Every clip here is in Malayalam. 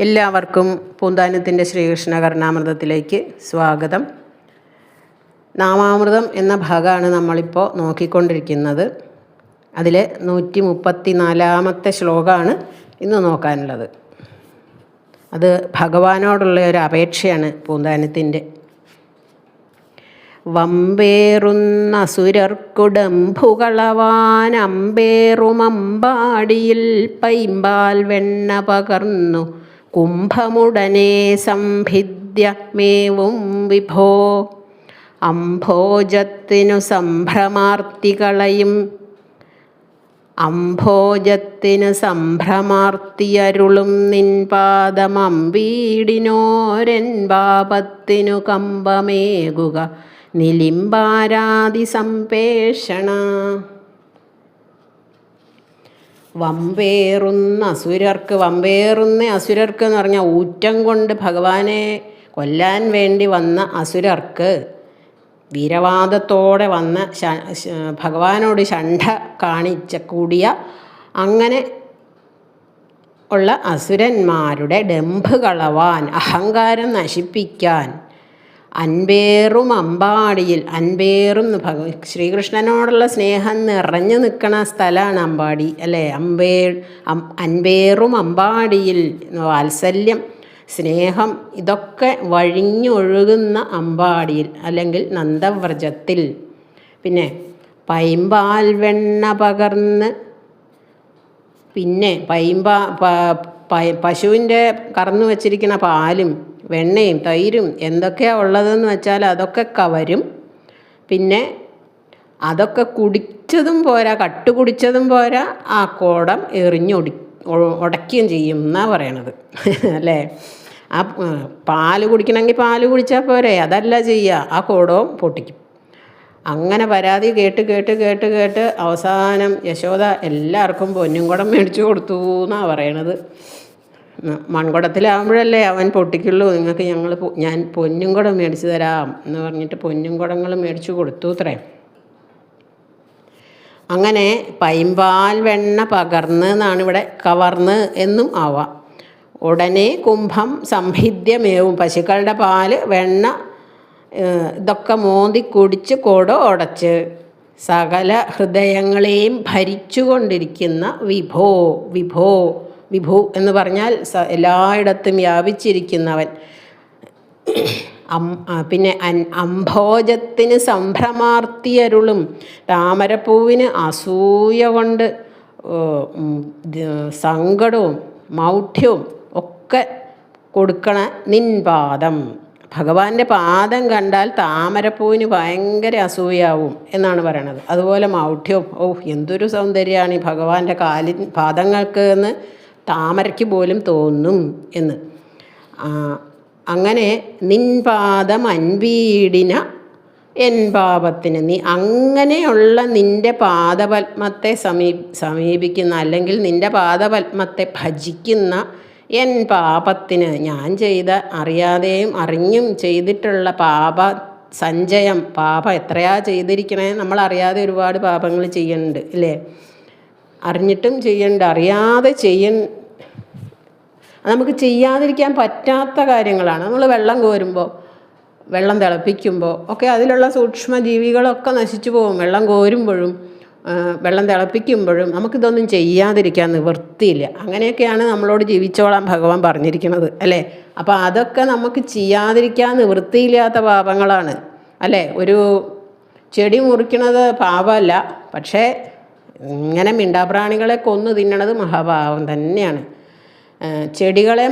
എല്ലാവർക്കും പൂന്താനത്തിൻ്റെ ശ്രീകൃഷ്ണ കരുണാമൃതത്തിലേക്ക് സ്വാഗതം. നാമാമൃതം എന്ന ഭാഗമാണ് നമ്മളിപ്പോൾ നോക്കിക്കൊണ്ടിരിക്കുന്നത്. അതിലെ 134-ാമത്തെ ശ്ലോകമാണ് ഇന്ന് നോക്കാനുള്ളത്. അത് ഭഗവാനോടുള്ള ഒരു അപേക്ഷയാണ് പൂന്താനത്തിൻ്റെ. വമ്പേറുന്നസുരർക്കുടംഭുകളവാൻ അമ്പേറുമമ്പാടിയിൽ പൈമ്പാൽ വെണ്ണ പകർന്നു കുംഭമുടനെ സംഭിദ്യ മേവും വിഭോ. അംഭോജത്തിനു സംഭ്രമാർത്തിയരുളും നിൻ പാദമമ്പീടിനോരൻ പാപത്തിനു കമ്പമേകുക നിലിംബാരാതി സംപേഷണ. വമ്പേറുന്ന അസുരർക്ക് എന്ന് പറഞ്ഞാൽ ഊറ്റം കൊണ്ട് ഭഗവാനെ കൊല്ലാൻ വേണ്ടി വന്ന അസുരർക്ക്, വീരവാദത്തോടെ വന്ന ഭഗവാനോട് ഷണ്ഠ കൂടിയ അങ്ങനെ ഉള്ള അസുരന്മാരുടെ ഡംഭ് കളവാൻ, അഹങ്കാരം നശിപ്പിക്കാൻ, അൻപേറും അമ്പാടിയിൽ, അൻപേറും ശ്രീകൃഷ്ണനോടുള്ള സ്നേഹം നിറഞ്ഞു നിൽക്കുന്ന സ്ഥലമാണ് അമ്പാടി അല്ലേ. അൻപേറും അമ്പാടിയിൽ വാത്സല്യം, സ്നേഹം ഇതൊക്കെ വഴിഞ്ഞൊഴുകുന്ന അമ്പാടിയിൽ അല്ലെങ്കിൽ നന്ദവ്രജത്തിൽ. പിന്നെ പൈമ്പാൽ വെണ്ണ പകർന്ന്, പിന്നെ പശുവിൻ്റെ കറന്നു വച്ചിരിക്കുന്ന പാലും വെണ്ണയും തൈരും എന്തൊക്കെയാണ് ഉള്ളതെന്ന് വെച്ചാൽ അതൊക്കെ കവരും. പിന്നെ അതൊക്കെ കുടിച്ചതും പോരാ, കുടിച്ചതും പോരാ, ആ കോടം ഉടയ്ക്കുകയും ചെയ്യും എന്നാണ് പറയണത് അല്ലേ. ആ പാല് കുടിക്കണമെങ്കിൽ പാല് കുടിച്ചാൽ പോരെ, അതല്ല ചെയ്യുക, ആ കോടവും പൊട്ടിക്കും. അങ്ങനെ പരാതി കേട്ട് അവസാനം യശോദ എല്ലാവർക്കും പൊന്നും കുടം മേടിച്ചു കൊടുത്തു എന്നാണ് പറയണത്. മൺകുടത്തിലാവുമ്പോഴല്ലേ അവൻ പൊട്ടിക്കുള്ളൂ, നിങ്ങൾക്ക് ഞാൻ പൊന്നും കുടം മേടിച്ചു തരാം എന്ന് പറഞ്ഞിട്ട് പൊന്നും കുടങ്ങൾ മേടിച്ചു കൊടുത്തു അത്രേ. അങ്ങനെ പൈമ്പാൽ വെണ്ണ പകർന്ന് എന്നാണ് ഇവിടെ, കവർന്ന് എന്നും ആവാം. ഉടനെ കുംഭം സംഭിദ്യമേവും, പശുക്കളുടെ പാല് വെണ്ണ ഇതൊക്കെ മോന്തി കുടിച്ച് കോട ഉടച്ച് സകല ഹൃദയങ്ങളെയും ഭരിച്ചുകൊണ്ടിരിക്കുന്ന വിഭു എന്ന് പറഞ്ഞാൽ എല്ലായിടത്തും വ്യാപിച്ചിരിക്കുന്നവൻ. പിന്നെ അംഭോജത്തിന് സംഭ്രമാർത്തിയരുളും, താമരപ്പൂവിന് അസൂയ കൊണ്ട് സങ്കടവും മൗഢ്യവും ഒക്കെ കൊടുക്കണ നിൻ പാദം. ഭഗവാന്റെ പാദം കണ്ടാൽ താമരപ്പൂവിന് ഭയങ്കര അസൂയാവും എന്നാണ് പറയണത്. അതുപോലെ മൗഢ്യവും, എന്തൊരു സൗന്ദര്യമാണ് ഈ ഭഗവാന്റെ പാദങ്ങൾക്ക് എന്ന് താമരയ്ക്ക് പോലും തോന്നും എന്ന്. അങ്ങനെ നിൻ പാദം അൻപീടിന എൻ പാപത്തിന്, നീ അങ്ങനെയുള്ള നിൻ്റെ പാദപത്മത്തെ സമീപിക്കുന്ന അല്ലെങ്കിൽ നിൻ്റെ പാദപത്മത്തെ ഭജിക്കുന്ന എൻ പാപത്തിന്, ഞാൻ ചെയ്ത അറിയാതെയും അറിഞ്ഞും ചെയ്തിട്ടുള്ള സഞ്ചയം, പാപം എത്രയാ ചെയ്തിരിക്കണേ. നമ്മൾ അറിയാതെ ഒരുപാട് പാപങ്ങൾ ചെയ്യുന്നുണ്ട് അല്ലേ, അറിഞ്ഞിട്ടും ചെയ്യുന്നുണ്ട്, അറിയാതെ നമുക്ക് ചെയ്യാതിരിക്കാൻ പറ്റാത്ത കാര്യങ്ങളാണ്. നമ്മൾ വെള്ളം കോരുമ്പോൾ, വെള്ളം തിളപ്പിക്കുമ്പോൾ ഒക്കെ അതിലുള്ള സൂക്ഷ്മജീവികളൊക്കെ നശിച്ചു പോകും. വെള്ളം കോരുമ്പോഴും വെള്ളം തിളപ്പിക്കുമ്പോഴും നമുക്കിതൊന്നും ചെയ്യാതിരിക്കാൻ നിവൃത്തിയില്ല. അങ്ങനെയൊക്കെയാണ് നമ്മളോട് ജീവിച്ചോളാൻ ഭഗവാൻ പറഞ്ഞിരിക്കുന്നത് അല്ലേ. അപ്പോൾ അതൊക്കെ നമുക്ക് ചെയ്യാതിരിക്കാൻ നിവൃത്തിയില്ലാത്ത പാപങ്ങളാണ് അല്ലേ. ഒരു ചെടി മുറിക്കണത് പാപമല്ല, പക്ഷേ ഇങ്ങനെ മിണ്ടാപ്രാണികളെ കൊന്നു തിന്നണത് മഹാപാപം തന്നെയാണ്. ചെടികളെ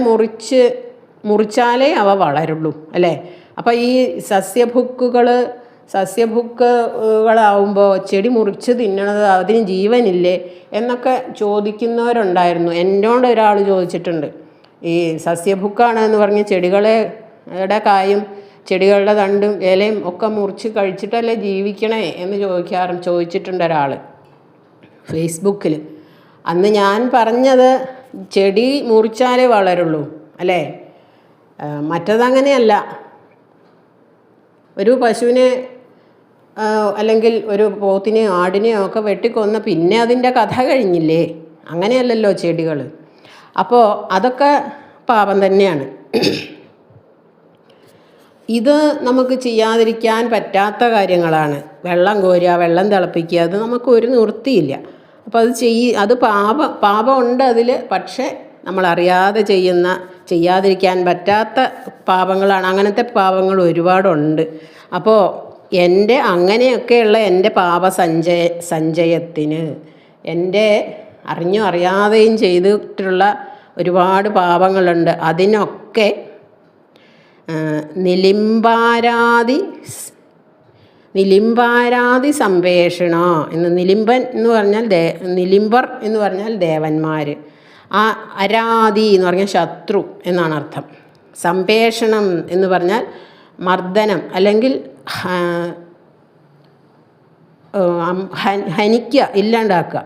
മുറിച്ചാലേ അവ വളരുള്ളൂ അല്ലേ. അപ്പോൾ ഈ സസ്യഭുക്കുകളാവുമ്പോൾ ചെടി മുറിച്ച് തിന്നണത് അതിന് ജീവനില്ലേ എന്നൊക്കെ ചോദിക്കുന്നവരുണ്ടായിരുന്നു. എന്നോട് ഒരാൾ ചോദിച്ചിട്ടുണ്ട്, ഈ സസ്യഭുക്കാണ് എന്ന് പറഞ്ഞ് ചെടികളുടെ കായും ചെടികളുടെ തണ്ടും ഇലയും ഒക്കെ മുറിച്ച് കഴിച്ചിട്ടല്ലേ ജീവിക്കണേ എന്ന് ചോദിച്ചിട്ടുണ്ട് ഒരാൾ ഫേസ്ബുക്കിൽ. അന്ന് ഞാൻ പറഞ്ഞത് ചെടി മുറിച്ചാലേ വളരുള്ളൂ അല്ലേ, മറ്റതങ്ങനെയല്ല. ഒരു പശുവിനെ അല്ലെങ്കിൽ ഒരു പോത്തിനെയോ ആടിനെയോ ഒക്കെ വെട്ടിക്കൊന്ന പിന്നെ അതിൻ്റെ കഥ കഴിഞ്ഞില്ലേ. അങ്ങനെയല്ലല്ലോ ചെടികൾ. അപ്പോൾ അതൊക്കെ പാപം തന്നെയാണ്. ഇത് നമുക്ക് ചെയ്യാതിരിക്കാൻ പറ്റാത്ത കാര്യങ്ങളാണ്. വെള്ളം കോരുക, വെള്ളം തിളപ്പിക്കുക, അത് നമുക്ക് ഒരു നിവൃത്തിയില്ല. അപ്പോൾ അത് പാപമുണ്ട് അതിൽ. പക്ഷേ നമ്മളറിയാതെ ചെയ്യാതിരിക്കാൻ പറ്റാത്ത പാപങ്ങളാണ്. അങ്ങനത്തെ പാപങ്ങൾ ഒരുപാടുണ്ട്. അപ്പോൾ അങ്ങനെയൊക്കെയുള്ള എൻ്റെ സഞ്ചയത്തിന് എൻ്റെ അറിഞ്ഞോ അറിയാതെയും ചെയ്തിട്ടുള്ള ഒരുപാട് പാപങ്ങളുണ്ട്. അതിനൊക്കെ നിലിംബാരാതി സംവേഷണ എന്ന്. നിലിംബൻ എന്ന് പറഞ്ഞാൽ നിലിംബർ എന്ന് പറഞ്ഞാൽ ദേവന്മാർ. അരാതി എന്ന് പറഞ്ഞാൽ ശത്രു എന്നാണ് അർത്ഥം. സംവേഷണം എന്ന് പറഞ്ഞാൽ മർദ്ദനം അല്ലെങ്കിൽ ഹനിക്കുക, ഇല്ലാണ്ടാക്കുക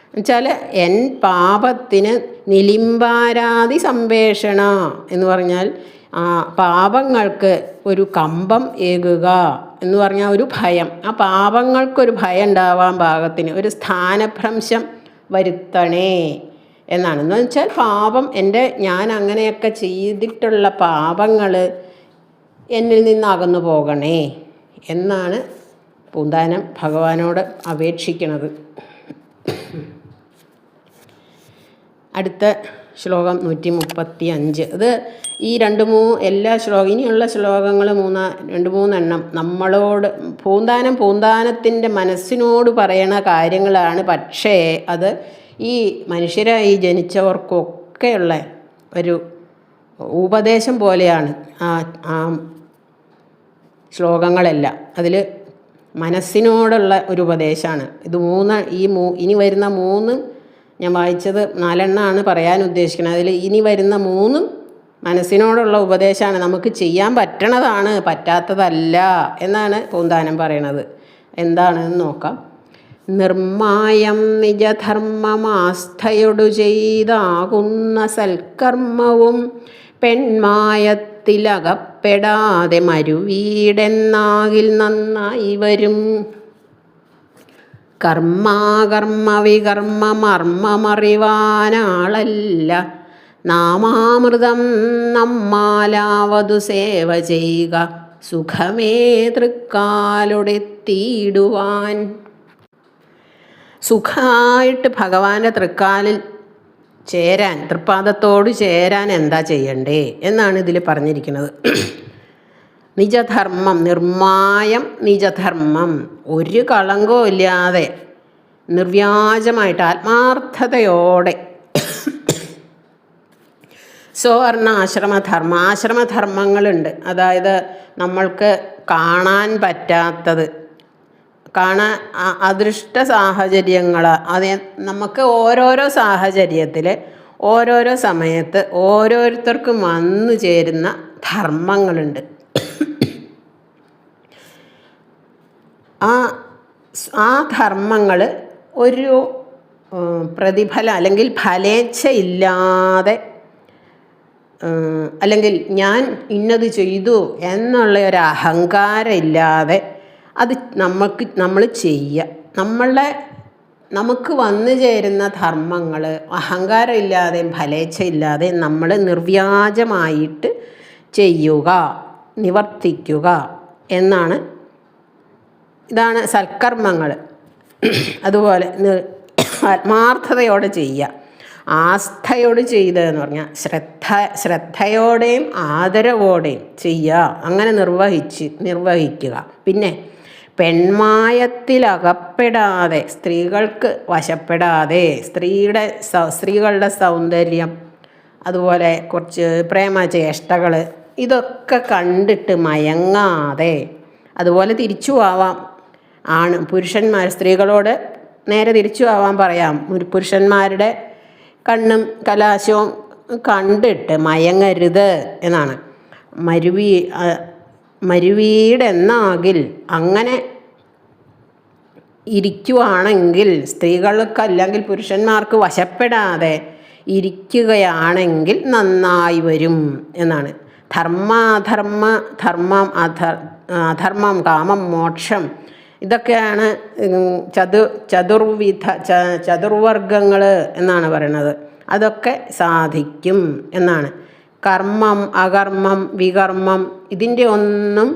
എന്നുവെച്ചാൽ എൻ പാപത്തിന് നിലിംബാരാതി സംവേഷണ എന്ന് പറഞ്ഞാൽ പാപങ്ങൾക്ക് ഒരു കമ്പം ഏകുക എന്ന് പറഞ്ഞാൽ ഒരു ഭയം. ആ പാപങ്ങൾക്കൊരു ഭയം ഉണ്ടാവാൻ പാകത്തിന് ഒരു സ്ഥാനഭ്രംശം വരുത്തണേ എന്നാണ്. എന്ന് വെച്ചാൽ ഞാൻ അങ്ങനെയൊക്കെ ചെയ്തിട്ടുള്ള പാപങ്ങൾ എന്നിൽ നിന്ന് അകന്നു പോകണേ എന്നാണ് പൂന്താനം ഭഗവാനോട് അപേക്ഷിക്കുന്നത്. അടുത്ത ശ്ലോകം 135. അത് ഈ എല്ലാ ഇനിയുള്ള ശ്ലോകങ്ങൾ 2-3 എണ്ണം നമ്മളോട് പൂന്താനത്തിൻ്റെ മനസ്സിനോട് പറയണ കാര്യങ്ങളാണ്. പക്ഷേ അത് ഈ മനുഷ്യരായി ജനിച്ചവർക്കൊക്കെയുള്ള ഒരു ഉപദേശം പോലെയാണ് ആ ശ്ലോകങ്ങളെല്ലാം. അതിൽ മനസ്സിനോടുള്ള ഒരു ഉപദേശമാണ്. ഇനി വരുന്ന 3 ഞാൻ വായിച്ചത് 4 എണ്ണമാണ് പറയാൻ ഉദ്ദേശിക്കുന്നത്. അതിൽ ഇനി വരുന്ന 3 മനസ്സിനോടുള്ള ഉപദേശമാണ്. നമുക്ക് ചെയ്യാൻ പറ്റണതാണ്, പറ്റാത്തതല്ല എന്നാണ് പൂന്താനം പറയണത്. എന്താണെന്ന് നോക്കാം. നിർമ്മായം നിജധർമ്മമാസ്ഥയൊടു ചെയ്താകുന്ന സൽക്കർമ്മവും പെൺമായത്തിലകപ്പെടാതെ മരുവീടെന്നാകിൽ നന്നായി വരും. കർമാകർമ്മവികർമ്മമർമ്മമറിവാനാളല്ല നാമാമൃതം നമ്മാലാവതു സേവ ചെയ്യുക സുഖമേ തൃക്കാലൊടെത്തിയിടുവാൻ. സുഖമായിട്ട് ഭഗവാന്റെ തൃക്കാലിൽ ചേരാൻ, തൃപ്പാദത്തോട് ചേരാൻ എന്താ ചെയ്യണ്ടേ എന്നാണ് ഇതിൽ പറഞ്ഞിരിക്കുന്നത്. നിജധർമ്മം, നിർമ്മായം നിജധർമ്മം, ഒരു കളങ്കവും ഇല്ലാതെ നിർവ്യാജമായിട്ട് ആത്മാർത്ഥതയോടെ ആശ്രമധർമ്മങ്ങളുണ്ട്. അതായത് നമ്മൾക്ക് കാണാൻ പറ്റാത്തത്, അദൃഷ്ട സാഹചര്യങ്ങൾ, നമുക്ക് ഓരോരോ സാഹചര്യത്തിൽ ഓരോരോ സമയത്ത് ഓരോരുത്തർക്കും വന്നു ചേരുന്ന ധർമ്മങ്ങളുണ്ട്. ആ ധർമ്മങ്ങൾ ഒരു പ്രതിഫലം അല്ലെങ്കിൽ ഫലേച്ഛ ഇല്ലാതെ, അല്ലെങ്കിൽ ഞാൻ ഇന്നത് ചെയ്തു എന്നുള്ള ഒരു അഹങ്കാരം ഇല്ലാതെ അത് നമ്മൾ ചെയ്യുക. നമുക്ക് വന്നു ചേരുന്ന ധർമ്മങ്ങൾ അഹങ്കാരം ഇല്ലാതെയും ഫലേച്ഛ ഇല്ലാതെയും നമ്മൾ നിർവ്യാജമായിട്ട് ചെയ്യുക, നിവർത്തിക്കുക എന്നാണ്. ഇതാണ് സൽക്കർമ്മങ്ങൾ. അതുപോലെ ആത്മാർത്ഥതയോടെ ചെയ്യുക, ആസ്ഥയോട് ചെയ്തതെന്ന് പറഞ്ഞാൽ ശ്രദ്ധയോടെയും ആദരവോടെയും ചെയ്യുക, അങ്ങനെ നിർവഹിക്കുക. പിന്നെ പെൺമായത്തിലകപ്പെടാതെ, സ്ത്രീകൾക്ക് വശപ്പെടാതെ, സ്ത്രീകളുടെ സൗന്ദര്യം, അതുപോലെ കുറച്ച് പ്രേമചേഷ്ടകൾ, ഇതൊക്കെ കണ്ടിട്ട് മയങ്ങാതെ, അതുപോലെ തിരിച്ചു ആവാം. സ്ത്രീകളോട് നേരെ തിരിച്ചു ആവാൻ പറയാം. പുരുഷന്മാരുടെ കണ്ണും കലാശവും കണ്ടിട്ട് മയങ്ങരുത് എന്നാണ്. മരുവീടെന്നാകിൽ, അങ്ങനെ ഇരിക്കുവാണെങ്കിൽ, സ്ത്രീകൾക്കല്ലെങ്കിൽ പുരുഷന്മാർക്ക് വശപ്പെടാതെ ഇരിക്കുകയാണെങ്കിൽ നന്നായി വരും എന്നാണ്. അധർമ്മം, കാമം, മോക്ഷം, ഇതൊക്കെയാണ് ചതുർവർഗങ്ങൾ എന്നാണ് പറയുന്നത്. അതൊക്കെ സാധിക്കും എന്നാണ്. കർമ്മം അകർമ്മം വികർമ്മം ഇതിൻ്റെ ഒന്നും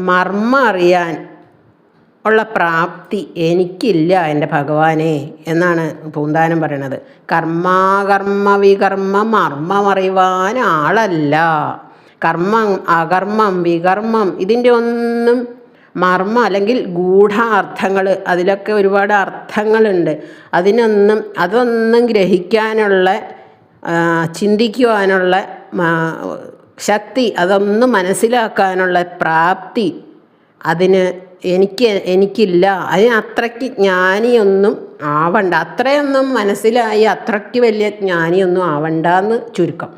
മർമ്മം അറിയാൻ ഉള്ള പ്രാപ്തി എനിക്കില്ല എൻ്റെ ഭഗവാനെ എന്നാണ് പൂന്താനം പറയണത്. കർമാകർമ്മ വികർമ്മ മർമ്മമറിവാൻ ആളല്ല. കർമ്മം അകർമ്മം വികർമ്മം ഇതിൻ്റെ ഒന്നും മർമ്മം അല്ലെങ്കിൽ ഗൂഢാർത്ഥങ്ങൾ, അതിലൊക്കെ ഒരുപാട് അർത്ഥങ്ങളുണ്ട്. അതൊന്നും ഗ്രഹിക്കാനുള്ള ചിന്തിക്കുവാനുള്ള ശക്തി, അതൊന്നും മനസ്സിലാക്കാനുള്ള പ്രാപ്തി എനിക്കില്ല. അതിന് അത്രയ്ക്ക് ജ്ഞാനിയൊന്നും ആവണ്ട, അത്രയൊന്നും മനസ്സിലായി അത്രയ്ക്ക് വലിയ ജ്ഞാനിയൊന്നും ആവണ്ടെന്ന് ചുരുക്കം.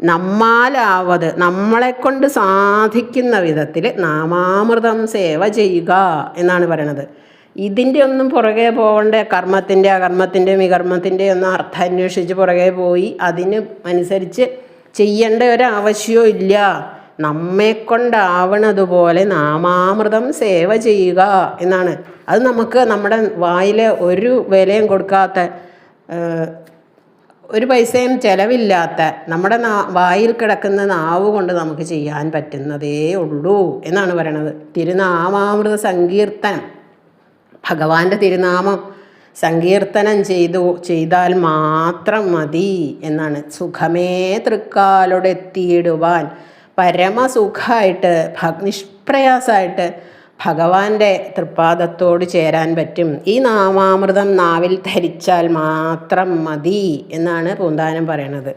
നമ്മളാവത് നമ്മളെക്കൊണ്ട് സാധിക്കുന്ന വിധത്തിൽ നാമാമൃതം സേവ ചെയ്യുക എന്നാണ് പറയണത്. ഇതിൻ്റെ ഒന്നും പുറകെ പോകേണ്ട, കർമ്മത്തിൻ്റെ അകർമ്മത്തിൻ്റെ വികർമ്മത്തിൻ്റെ ഒന്നും അർത്ഥം അന്വേഷിച്ച് പുറകെ പോയി അതിന് അനുസരിച്ച് ചെയ്യേണ്ട ഒരാവശ്യവും ഇല്ല. നമ്മെക്കൊണ്ടാവണതുപോലെ നാമാമൃതം സേവ ചെയ്യുക എന്നാണ്. അത് നമുക്ക് നമ്മുടെ വായിൽ ഒരു വിലയും കൊടുക്കാത്ത, ഒരു പൈസയും ചിലവില്ലാത്ത, നമ്മുടെ വായിൽ കിടക്കുന്ന നാവ് കൊണ്ട് നമുക്ക് ചെയ്യാൻ പറ്റുന്നതേ ഉള്ളൂ എന്നാണ് പറയണത്. തിരുനാമാമൃത സങ്കീർത്തനം, ഭഗവാന്റെ തിരുനാമം സങ്കീർത്തനം ചെയ്താൽ മാത്രം മതി എന്നാണ്. സുഖമേ തൃക്കാലൊടെത്തിയിടുവാൻ, പരമസുഖമായിട്ട് നിഷ്പ്രയാസമായിട്ട് ഭഗവാന്റെ തൃപ്പാദത്തോട് ചേരാൻ പറ്റും. ഈ നാമാമൃതം നാവിൽ ധരിച്ചാൽ മാത്രം മതി എന്നാണ് പൂന്താനം പറയണത്.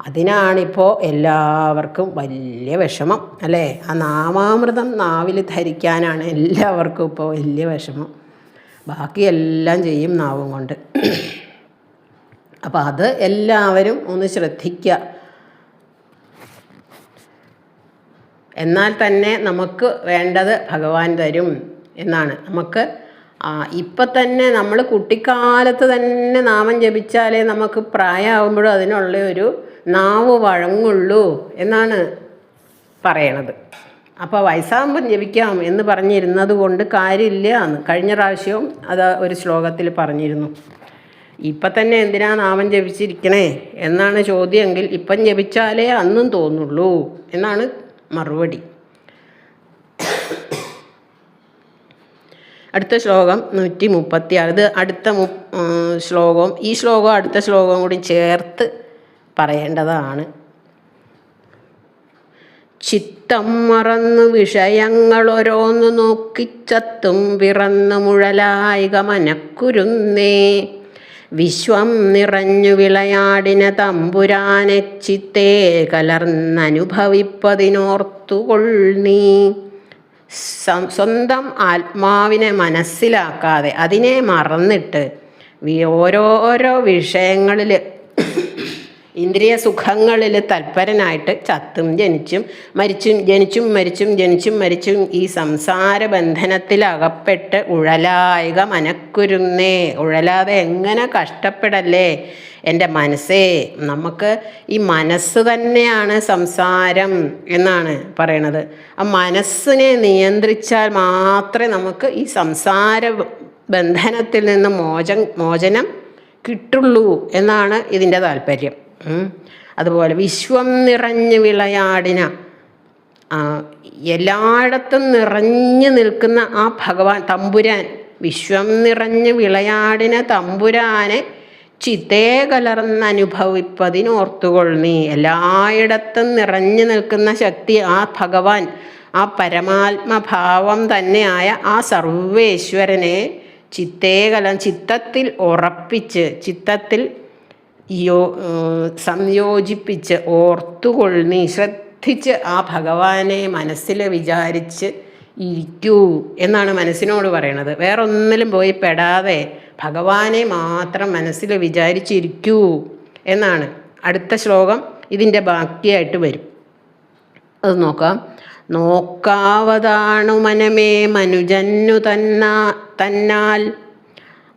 അതിനാണിപ്പോൾ എല്ലാവർക്കും വലിയ വിഷമം അല്ലേ? ആ നാമാമൃതം നാവിൽ ധരിക്കാനാണ് എല്ലാവർക്കും ഇപ്പോൾ വലിയ വിഷമം. ബാക്കിയെല്ലാം ചെയ്യും നാവും കൊണ്ട്. അപ്പോൾ അത് എല്ലാവരും ഒന്ന് ശ്രദ്ധിക്കുക. എന്നാൽ തന്നെ നമുക്ക് വേണ്ടത് ഭഗവാൻ തരും എന്നാണ്. നമുക്ക് ഇപ്പം തന്നെ നമ്മൾ കുട്ടിക്കാലത്ത് തന്നെ നാമം ജപിച്ചാലേ നമുക്ക് പ്രായമാകുമ്പോഴും അതിനുള്ള ഒരു നാവ് വഴങ്ങുള്ളൂ എന്നാണ് പറയണത്. അപ്പോൾ വയസ്സാകുമ്പം ജപിക്കാം എന്ന് പറഞ്ഞിരുന്നത് കൊണ്ട് കാര്യമില്ല എന്ന് കഴിഞ്ഞ പ്രാവശ്യവും അത് ഒരു ശ്ലോകത്തിൽ പറഞ്ഞിരുന്നു. ഇപ്പം തന്നെ എന്തിനാ നാമം ജപിച്ചിരിക്കണേ എന്നാണ് ചോദ്യമെങ്കിൽ ഇപ്പം ജപിച്ചാലേ അന്നും തോന്നുള്ളൂ എന്നാണ് മറുപടി. അടുത്ത ശ്ലോകം 136. ഇത് അടുത്ത ശ്ലോകവും ഈ ശ്ലോകവും അടുത്ത ശ്ലോകവും കൂടി ചേർത്ത് പറയേണ്ടതാണ്. ചിത്തം മറന്നു വിഷയങ്ങളോരോന്നു നോക്കിച്ചത്തും പിറന്നു മുഴലായിക മനക്കുരുന്നേ, വിശ്വം നിറഞ്ഞു വിളയാടിന തമ്പുരാനെ ചിത്തേ കലർന്നനുഭവിപ്പതിനോർത്തുകൊള്ളീ. സ്വന്തം ആത്മാവിനെ മനസ്സിലാക്കാതെ അതിനെ മറന്നിട്ട് ഓരോരോ വിഷയങ്ങളിൽ ഇന്ദ്രിയ സുഖങ്ങളിൽ തൽപരനായിട്ട് ചത്തും ജനിച്ചും മരിച്ചും ജനിച്ചും മരിച്ചും ജനിച്ചും മരിച്ചും ഈ സംസാര ബന്ധനത്തിൽ അകപ്പെട്ട് ഉഴലായിക മനക്കുരുന്നേ. ഉഴലാതെ എങ്ങനെ കഷ്ടപ്പെടല്ലേ എൻ്റെ മനസ്സേ. നമുക്ക് ഈ മനസ്സ് തന്നെയാണ് സംസാരം എന്നാണ് പറയണത്. ആ മനസ്സിനെ നിയന്ത്രിച്ചാൽ മാത്രമേ നമുക്ക് ഈ സംസാര ബന്ധനത്തിൽ നിന്ന് മോചനം കിട്ടുള്ളൂ എന്നാണ് ഇതിൻ്റെ താല്പര്യം. അതുപോലെ വിശ്വം നിറഞ്ഞ് വിളയാടിന, എല്ലായിടത്തും നിറഞ്ഞു നിൽക്കുന്ന ആ ഭഗവാൻ തമ്പുരാൻ, വിശ്വം നിറഞ്ഞ് വിളയാടിന തമ്പുരാനെ ചിത്തേ കലർന്നനുഭവിപ്പതിനോർത്തുകൊള്ളീ. എല്ലായിടത്തും നിറഞ്ഞു നിൽക്കുന്ന ശക്തി ആ ഭഗവാൻ, ആ പരമാത്മഭാവം തന്നെയായ ആ സർവേശ്വരനെ ചിത്തത്തിൽ ഉറപ്പിച്ച്, ചിത്തത്തിൽ സംയോജിപ്പിച്ച് ഓർത്തുകൊള്ളീ, ശ്രദ്ധിച്ച് ആ ഭഗവാനെ മനസ്സിൽ വിചാരിച്ച് ഇരിക്കൂ എന്നാണ് മനസ്സിനോട് പറയണത്. വേറൊന്നിലും പോയി പെടാതെ ഭഗവാനെ മാത്രം മനസ്സിൽ വിചാരിച്ചിരിക്കൂ എന്നാണ്. അടുത്ത ശ്ലോകം ഇതിൻ്റെ ബാക്കിയായിട്ട് വരും, അത് നോക്കാം. നോക്കാവതാണു മനമേ മനുജന്നു തന്നാൽ,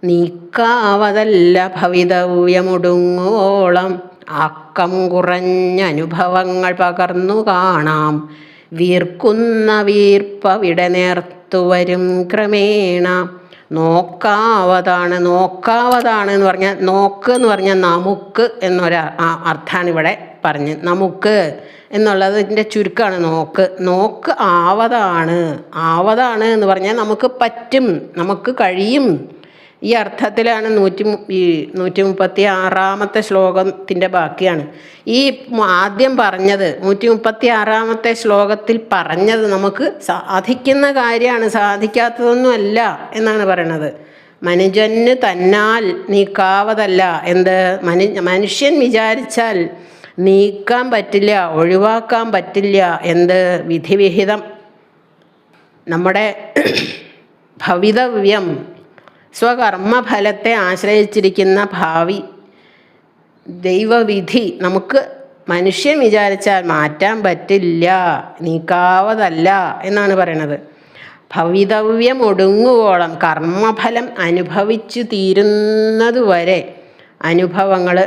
നീക്കാവതല്ല ഭവിതവ്യമൊടുങ്ങുവോളം, ആക്കം കുറഞ്ഞ അനുഭവങ്ങൾ പകർന്നു കാണാം. വീർക്കുന്ന വീർപ്പവിടെ നേർത്തുവരും ക്രമേണ, നോക്കാവതാണ്. നോക്കാവതാണ് എന്ന് പറഞ്ഞാൽ, നോക്ക് എന്ന് പറഞ്ഞാൽ നമുക്ക് എന്നൊരു അർത്ഥമാണ് ഇവിടെ പറഞ്ഞ്. നമുക്ക് എന്നുള്ളതിൻ്റെ ചുരുക്കമാണ് നോക്ക്. നോക്ക് ആവതാണ്. ആവതാണ് എന്ന് പറഞ്ഞാൽ നമുക്ക് പറ്റും, നമുക്ക് കഴിയും. ഈ അർത്ഥത്തിലാണ് 136 ശ്ലോകത്തിൻ്റെ ബാക്കിയാണ് ഈ ആദ്യം പറഞ്ഞത്. 136 ശ്ലോകത്തിൽ പറഞ്ഞത് നമുക്ക് സാധിക്കുന്ന കാര്യമാണ്, സാധിക്കാത്തതൊന്നുമല്ല എന്നാണ് പറയണത്. മനുജന് തന്നാൽ നീക്കാവതല്ല. എന്ത്? മനുഷ്യൻ വിചാരിച്ചാൽ നീക്കാൻ പറ്റില്ല, ഒഴിവാക്കാൻ പറ്റില്ല. എന്ത്? വിധിവിഹിതം, നമ്മുടെ ഭവിതവ്യം, സ്വകർമ്മഫലത്തെ ആശ്രയിച്ചിരിക്കുന്ന ഭാവി ദൈവവിധി നമുക്ക് മനുഷ്യൻ വിചാരിച്ചാൽ മാറ്റാൻ പറ്റില്ല, നീക്കാവതല്ല എന്നാണ് പറയണത്. ഭവിതവ്യം ഒടുങ്ങുവോളം, കർമ്മഫലം അനുഭവിച്ചു തീരുന്നതുവരെ, അനുഭവങ്ങൾ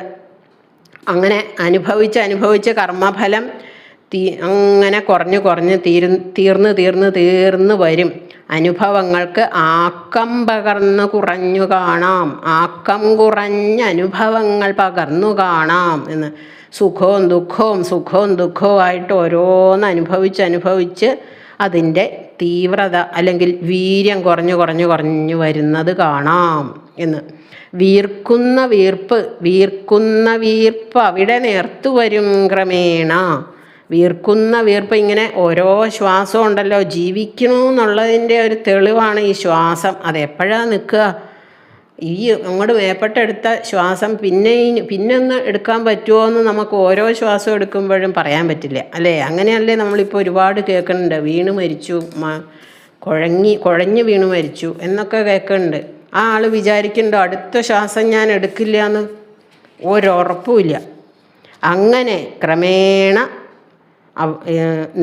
അങ്ങനെ അനുഭവിച്ച് കർമ്മഫലം അങ്ങനെ കുറഞ്ഞ് തീർന്ന് വരും. അനുഭവങ്ങൾക്ക് ആക്കം പകർന്നു കുറഞ്ഞു കാണാം. ആക്കം കുറഞ്ഞ അനുഭവങ്ങൾ പകർന്നു കാണാം എന്ന്. സുഖവും ദുഃഖവും ആയിട്ട് ഓരോന്ന് അനുഭവിച്ച് അതിൻ്റെ തീവ്രത അല്ലെങ്കിൽ വീര്യം കുറഞ്ഞു വരുന്നത് കാണാം എന്ന്. വീർക്കുന്ന വീർപ്പ് അവിടെ നേർത്തു വരും ക്രമേണ. വീർക്കുന്ന വീർപ്പ്, ഇങ്ങനെ ഓരോ ശ്വാസം ഉണ്ടല്ലോ, ജീവിക്കണമെന്നുള്ളതിൻ്റെ ഒരു തെളിവാണ് ഈ ശ്വാസം. അതെപ്പോഴാണ് നിൽക്കുക? ഈ അങ്ങോട്ട് മേപ്പെട്ടെടുത്ത ശ്വാസം പിന്നെ ഒന്ന് എടുക്കാൻ പറ്റുമോ എന്ന് നമുക്ക് ഓരോ ശ്വാസം എടുക്കുമ്പോഴും പറയാൻ പറ്റില്ല, അല്ലേ? അങ്ങനെയല്ലേ നമ്മളിപ്പോൾ ഒരുപാട് കേൾക്കുന്നുണ്ട്. വീണ് മരിച്ചു, കുഴഞ്ഞ് വീണ് മരിച്ചു എന്നൊക്കെ കേൾക്കുന്നുണ്ട്. ആ ആൾ വിചാരിക്കുന്നുണ്ടോ അടുത്ത ശ്വാസം ഞാൻ എടുക്കില്ല എന്ന്? ഒരുറപ്പുമില്ല. അങ്ങനെ ക്രമേണ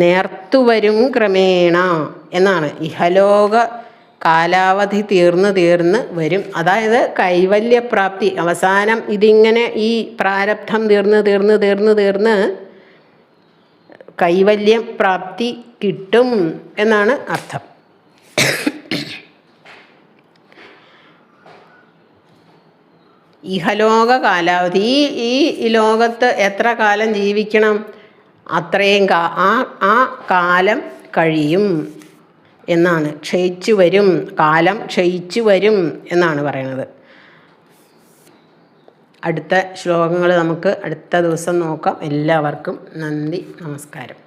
നേർത്തുവരും ക്രമേണ എന്നാണ്. ഇഹലോക കാലാവധി തീർന്ന് വരും. അതായത് കൈവല്യപ്രാപ്തി. അവസാനം ഇതിങ്ങനെ ഈ പ്രാരബ്ധം തീർന്ന് കൈവല്യപ്രാപ്തി കിട്ടും എന്നാണ് അർത്ഥം. ഇഹലോക കാലാവധി, ഈ ലോകത്ത് എത്ര കാലം ജീവിക്കണം അത്രയും ആ കാലം കഴിയും എന്നാണ്. കാലം ക്ഷയിച്ചു വരും എന്നാണ് പറയുന്നത്. അടുത്ത ശ്ലോകങ്ങൾ നമുക്ക് അടുത്ത ദിവസം നോക്കാം. എല്ലാവർക്കും നന്ദി, നമസ്കാരം.